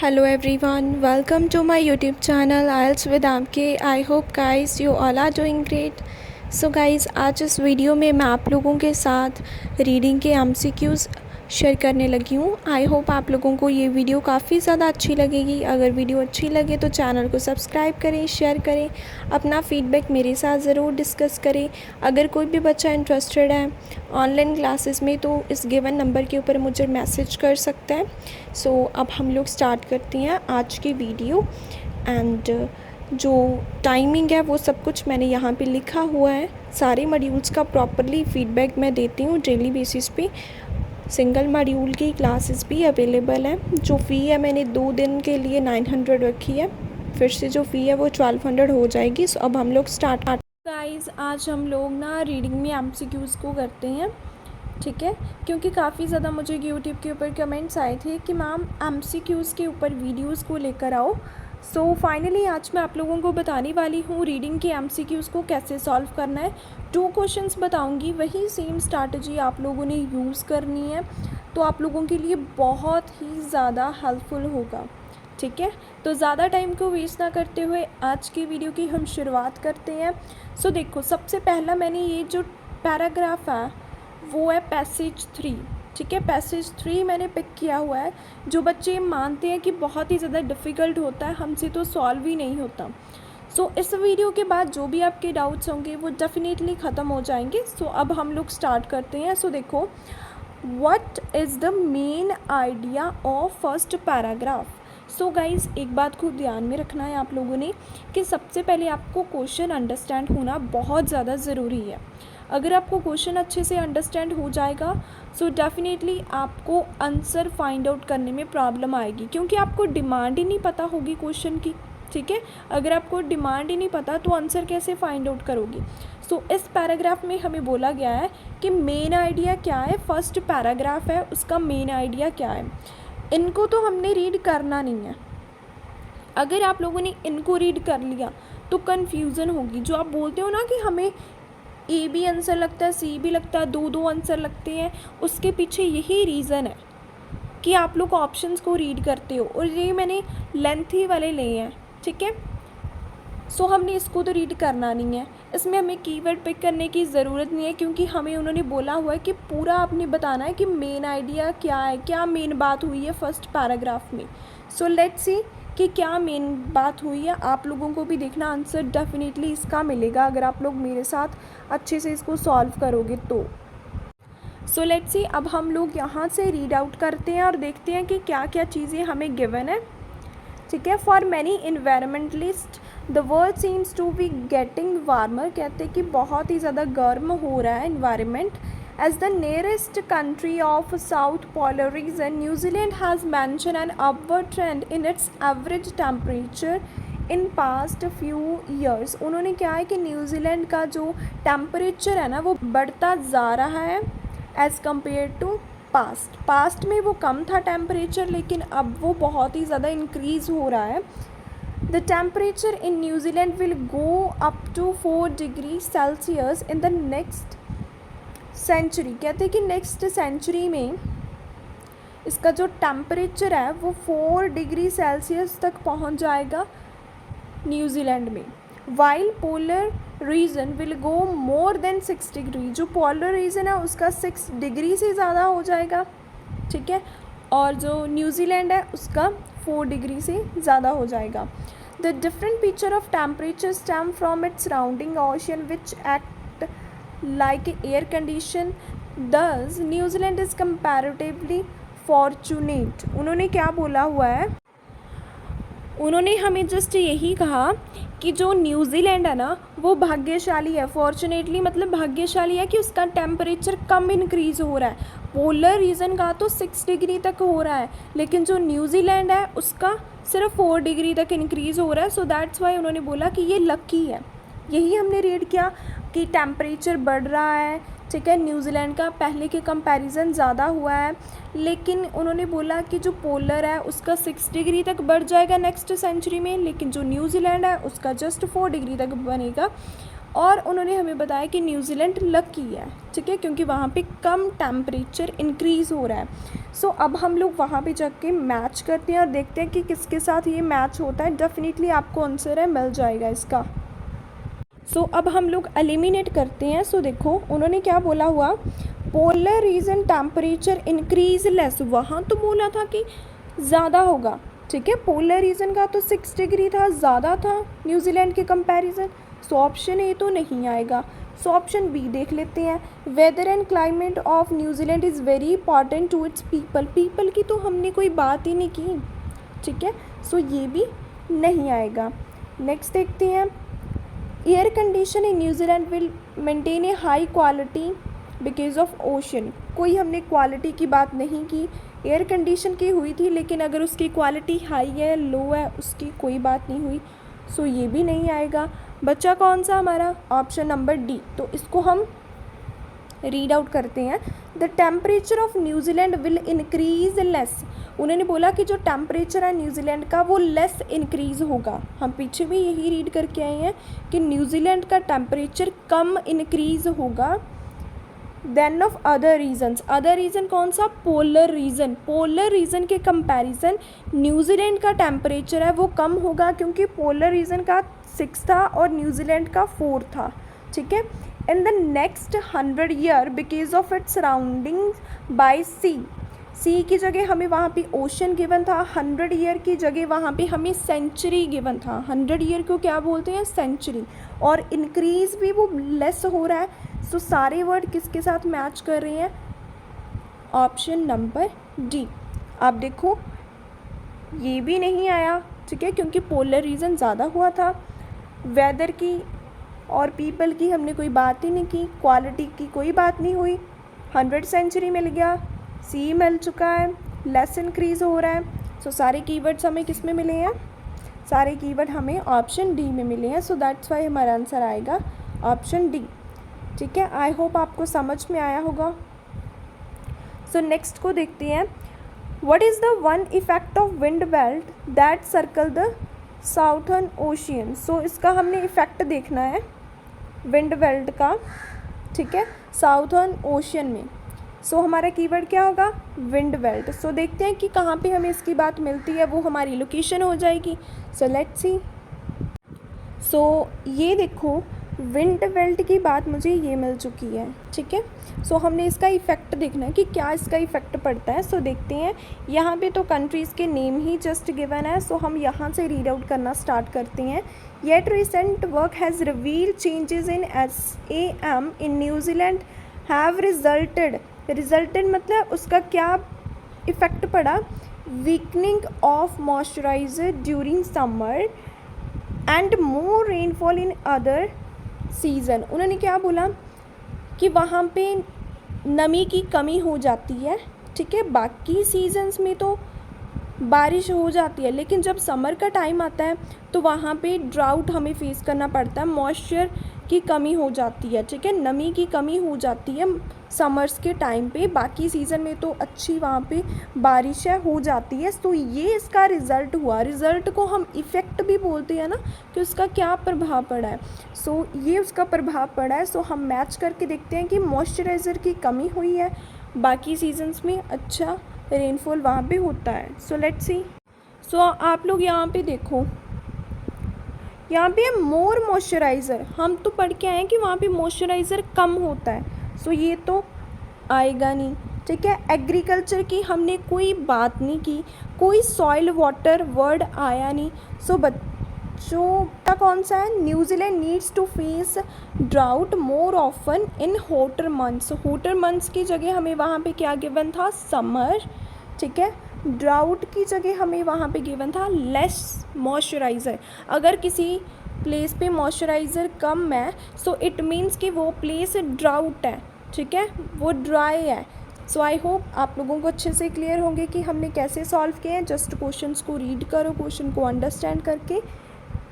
Hello everyone, welcome to my YouTube channel IELTS with AMK. I hope guys you all are doing great. So guys, आज इस video में मैं आप लोगों के साथ रीडिंग के MCQs शेयर करने लगी हूँ। आई होप आप लोगों को ये वीडियो काफ़ी ज़्यादा अच्छी लगेगी। अगर वीडियो अच्छी लगे तो चैनल को सब्सक्राइब करें, शेयर करें, अपना फ़ीडबैक मेरे साथ ज़रूर डिस्कस करें। अगर कोई भी बच्चा इंटरेस्टेड है ऑनलाइन क्लासेस में तो इस गिवन नंबर के ऊपर मुझे मैसेज कर सकता है। सो अब हम लोग स्टार्ट करते हैं आज की वीडियो। एंड जो टाइमिंग है वो सब कुछ मैंने यहाँ पे लिखा हुआ है। सारे मॉड्यूल्स का प्रॉपरली फ़ीडबैक मैं देती हूँ डेली बेसिस पे। सिंगल मॉड्यूल की क्लासेस भी अवेलेबल हैं। जो फ़ी है मैंने 2 दिन के लिए 900 रखी है, फिर से जो फ़ी है वो 1200 हो जाएगी। सो अब हम लोग स्टार्ट गाइस, आज हम लोग ना रीडिंग में MCQs को करते हैं, ठीक है। क्योंकि काफ़ी ज़्यादा मुझे यूट्यूब के ऊपर कमेंट्स आए थे कि मैम MCQs के ऊपर वीडियोस को लेकर आओ। सो फाइनली आज मैं आप लोगों को बताने वाली हूँ रीडिंग के MCQs को कैसे सॉल्व करना है। 2 क्वेश्चंस बताऊँगी, वही सेम स्ट्रैटेजी आप लोगों ने यूज़ करनी है, तो आप लोगों के लिए बहुत ही ज़्यादा हेल्पफुल होगा, ठीक है। तो ज़्यादा टाइम को वेस्ट ना करते हुए आज की वीडियो की हम शुरुआत करते हैं। सो देखो, सबसे पहला मैंने ये जो पैराग्राफ है वो है पैसेज 3, ठीक है। पैसेज 3 मैंने पिक किया हुआ है। जो बच्चे मानते हैं कि बहुत ही ज़्यादा डिफ़िकल्ट होता है, हमसे तो सॉल्व ही नहीं होता। सो इस वीडियो के बाद जो भी आपके डाउट्स होंगे वो डेफिनेटली ख़त्म हो जाएंगे। सो अब हम लोग स्टार्ट करते हैं। सो देखो, what is the main idea of first paragraph. So guys, एक बात को ध्यान में रखना है आप लोगों ने कि सबसे पहले आपको क्वेश्चन अंडरस्टैंड होना बहुत ज़्यादा ज़रूरी है। अगर आपको क्वेश्चन अच्छे से अंडरस्टैंड हो जाएगा सो डेफिनेटली आपको आंसर फाइंड आउट करने में प्रॉब्लम आएगी, क्योंकि आपको डिमांड ही नहीं पता होगी क्वेश्चन की, ठीक है। अगर आपको डिमांड ही नहीं पता तो आंसर कैसे फाइंड आउट करोगे। सो इस पैराग्राफ में हमें बोला गया है कि मेन आइडिया क्या है। फर्स्ट पैराग्राफ है, उसका मेन आइडिया क्या है। इनको तो हमने रीड करना नहीं है। अगर आप लोगों ने इनको रीड कर लिया तो कन्फ्यूज़न होगी। जो आप बोलते हो ना कि हमें ए भी आंसर लगता है, सी भी लगता है, 2 आंसर लगते हैं, उसके पीछे यही रीज़न है कि आप लोग ऑप्शंस को रीड करते हो। और ये मैंने लेंथी वाले लिए हैं, ठीक है। सो हमने इसको तो रीड करना नहीं है। इसमें हमें कीवर्ड पिक करने की ज़रूरत नहीं है, क्योंकि हमें उन्होंने बोला हुआ है कि पूरा आपने बताना है कि मेन आइडिया क्या है, क्या मेन बात हुई है फर्स्ट पैराग्राफ में। सो लेट्स सी कि क्या मेन बात हुई है। आप लोगों को भी देखना, आंसर डेफिनेटली इसका मिलेगा अगर आप लोग मेरे साथ अच्छे से इसको सॉल्व करोगे तो। सो लेट्स सी, अब हम लोग यहाँ से रीड आउट करते हैं और देखते हैं कि क्या क्या चीज़ें हमें गिवन है, ठीक है। For many environmentalist the world seems to be getting warmer. कहते हैं कि बहुत ही ज़्यादा गर्म हो रहा है environment. As the nearest country of South Polar region, New Zealand has mentioned an upward trend in its average temperature in past few years. उन्होंने क्या है कि न्यूजीलैंड का जो टेम्परेचर है ना वो बढ़ता जा रहा है एज़ कम्पेयर टू पास्ट में वो कम था टेम्परेचर, लेकिन अब वो बहुत ही ज़्यादा इंक्रीज़ हो रहा है। The temperature in New Zealand will go up to 4 degrees Celsius in the next century. कहते हैं कि नेक्स्ट सेंचुरी में इसका जो टेम्परेचर है वो 4 डिग्री सेल्सियस तक पहुंच जाएगा न्यूजीलैंड में। While polar region will go more than 6 degree. जो पोलर रीजन है उसका 6 डिग्री से ज़्यादा हो जाएगा, ठीक है। और जो न्यूजीलैंड है उसका 4 डिग्री से ज़्यादा हो जाएगा। The different picture of temperature stem from its surrounding ocean which act like air condition, thus New Zealand is comparatively fortunate। उन्होंने क्या बोला हुआ है, उन्होंने हमें जस्ट यही कहा कि जो न्यूजीलैंड है ना वो भाग्यशाली है। फॉर्चुनेटली मतलब भाग्यशाली है कि उसका टेम्परेचर कम इंक्रीज़ हो रहा है। पोलर रीजन का तो 6 डिग्री तक हो रहा है, लेकिन जो न्यूजीलैंड है उसका सिर्फ 4 डिग्री तक इंक्रीज़ हो रहा है। सो दैट्स वाई उन्होंने बोला कि ये लकी है। यही हमने रीड किया कि टेम्परेचर बढ़ रहा है, ठीक है। न्यूजीलैंड का पहले के कंपैरिजन ज़्यादा हुआ है, लेकिन उन्होंने बोला कि जो पोलर है उसका 6 डिग्री तक बढ़ जाएगा नेक्स्ट सेंचुरी में, लेकिन जो न्यूजीलैंड है उसका जस्ट 4 डिग्री तक बनेगा। और उन्होंने हमें बताया कि न्यूजीलैंड लकी है, ठीक है, क्योंकि वहाँ पे कम टेम्परेचर इंक्रीज़ हो रहा है। सो अब हम लोग वहाँ पे जाके मैच करते हैं और देखते हैं कि किसके साथ ये मैच होता है। डेफिनेटली आपको आंसर है मिल जाएगा इसका। सो अब हम लोग एलिमिनेट करते हैं। सो देखो उन्होंने क्या बोला हुआ, polar region temperature increase less, वहाँ तो बोला था कि ज़्यादा होगा, ठीक है, पोलर रीजन का तो 6 डिग्री था, ज़्यादा था न्यूजीलैंड के कंपैरिजन। सो ऑप्शन ए तो नहीं आएगा। सो ऑप्शन बी देख लेते हैं, weather and climate of New Zealand is very important to it's people, people की तो हमने कोई बात ही नहीं की, ठीक है, सो ये भी नहीं आएगा। नेक्स्ट देखते हैं, air condition in New Zealand will maintain A high quality because of ocean, कोई हमने क्वालिटी की बात नहीं की, एयर कंडीशन की हुई थी, लेकिन अगर उसकी क्वालिटी हाई है लो है उसकी कोई बात नहीं हुई। सो ये भी नहीं आएगा। बच्चा कौन सा हमारा, ऑप्शन नंबर डी। तो इसको हम रीड आउट करते हैं, the temperature of New Zealand will increase less, उन्होंने बोला कि जो टेम्परेचर है न्यूजीलैंड का वो लेस इंक्रीज़ होगा। हम पीछे भी यही रीड करके आए हैं कि न्यूजीलैंड का टेम्परेचर कम इंक्रीज़ होगा then of other regions. Other reason कौन सा, पोलर रीजन, पोलर रीजन के कंपैरिजन न्यूजीलैंड का टेम्परेचर है वो कम होगा, क्योंकि पोलर रीजन का 6 था और न्यूजीलैंड का 4 था, ठीक है। In the next 100 year because of its surrounding by sea, sea की जगह हमें वहाँ पे ओशन गिवन था, 100 ईयर की जगह वहाँ पे हमें सेंचुरी गिवन था। 100 ईयर को क्या बोलते हैं, सेंचुरी, और इंक्रीज़ भी वो लेस हो रहा है। सो सारे वर्ड किसके साथ मैच कर रहे हैं, ऑप्शन नंबर डी। आप देखो ये भी नहीं आया, ठीक है, क्योंकि पोलर रीजन ज़्यादा हुआ था, वेदर की और पीपल की हमने कोई बात ही नहीं की, क्वालिटी की कोई बात नहीं हुई, 100 सेंचुरी मिल गया, सी मिल चुका है, लेस इंक्रीज़ हो रहा है। सो सारे कीवर्ड्स हमें किस में मिले हैं, सारे कीवर्ड हमें ऑप्शन डी में मिले हैं। सो दैट्स वाई हमारा आंसर आएगा ऑप्शन डी, ठीक है। आई होप आपको समझ में आया होगा। सो नेक्स्ट को देखते हैं, what is the one effect of wind belt that circle the southern ocean. So इसका हमने इफ़ेक्ट देखना है विंड बेल्ट का, ठीक है, साउथर्न ओशियन में। सो हमारा कीवर्ड क्या होगा, विंड बेल्ट। सो देखते हैं कि कहाँ पे हमें इसकी बात मिलती है, वो हमारी लोकेशन हो जाएगी। So let's see. सो ये देखो विंड बेल्ट की बात मुझे ये मिल चुकी है, ठीक है। सो हमने इसका इफ़ेक्ट देखना है कि क्या इसका इफ़ेक्ट पड़ता है। सो देखते हैं, यहाँ पे तो कंट्रीज़ के नेम ही जस्ट गिवन है। सो हम यहाँ से रीड आउट करना स्टार्ट करते हैं। Yet recent work has revealed changes in SAM in New Zealand have resulted मतलब उसका क्या इफ़ेक्ट पड़ा, weakening of moisturiser during summer and more rainfall in other season. उन्होंने क्या बोला कि वहाँ पे नमी की कमी हो जाती है, ठीक है, बाकी सीजन्स में तो बारिश हो जाती है, लेकिन जब समर का टाइम आता है तो वहाँ पे ड्राउट हमें फेस करना पड़ता है, मॉइस्चर की कमी हो जाती है, ठीक है, नमी की कमी हो जाती है समर्स के टाइम पे। बाकी सीज़न में तो अच्छी वहाँ पे बारिशें हो जाती है। तो ये इसका रिज़ल्ट हुआ। रिज़ल्ट को हम इफ़ेक्ट भी बोलते हैं ना, कि उसका क्या प्रभाव पड़ा है। सो ये उसका प्रभाव पड़ा है। सो हम मैच करके देखते हैं कि मॉइस्चराइज़र की कमी हुई है, बाकी सीजन्स में अच्छा रेनफॉल वहाँ पे होता है। So let's see. सो आप लोग यहाँ पे देखो, यहाँ पे मोर मॉइस्चराइज़र, हम तो पढ़ के आए हैं कि वहाँ पे मॉइस्चराइज़र कम होता है। सो ये तो आएगा नहीं, ठीक है। एग्रीकल्चर की हमने कोई बात नहीं की, कोई सॉइल वाटर वर्ड आया नहीं। सो बच्चों का कौन सा है, New Zealand needs to face drought more often in hotter months. Hotter months की जगह हमें वहाँ पे क्या गिवन था, समर, ठीक है। ड्राउट की जगह हमें वहाँ पे गिवन था लेस मॉइस्चराइज़र। अगर किसी प्लेस पे मॉइस्चराइज़र कम है, सो इट मीन्स कि वो प्लेस ड्राउट है, ठीक है, वो ड्राई है। सो आई होप आप लोगों को अच्छे से क्लियर होंगे कि हमने कैसे सॉल्व किए हैं। जस्ट क्वेश्चंस को रीड करो, क्वेश्चन को अंडरस्टैंड करके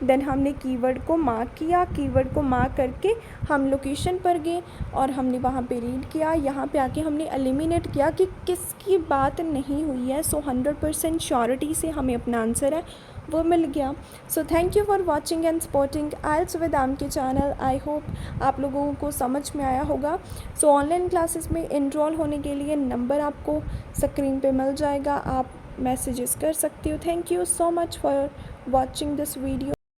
देन हमने कीवर्ड को मार्क किया, कीवर्ड को मार्क करके हम लोकेशन पर गए और हमने वहाँ पे रीड किया। यहाँ पे आके हमने एलिमिनेट किया कि किसकी बात नहीं हुई है। सो 100% श्योरिटी से हमें अपना आंसर है वो मिल गया। So thank you for watching and supporting isles with आम के चैनल। आई होप आप लोगों को समझ में आया होगा। सो ऑनलाइन क्लासेस में इनरोल होने के लिए नंबर आपको स्क्रीन पे मिल जाएगा, आप मैसेजेस कर सकते हो। Thank you so much for watching this video.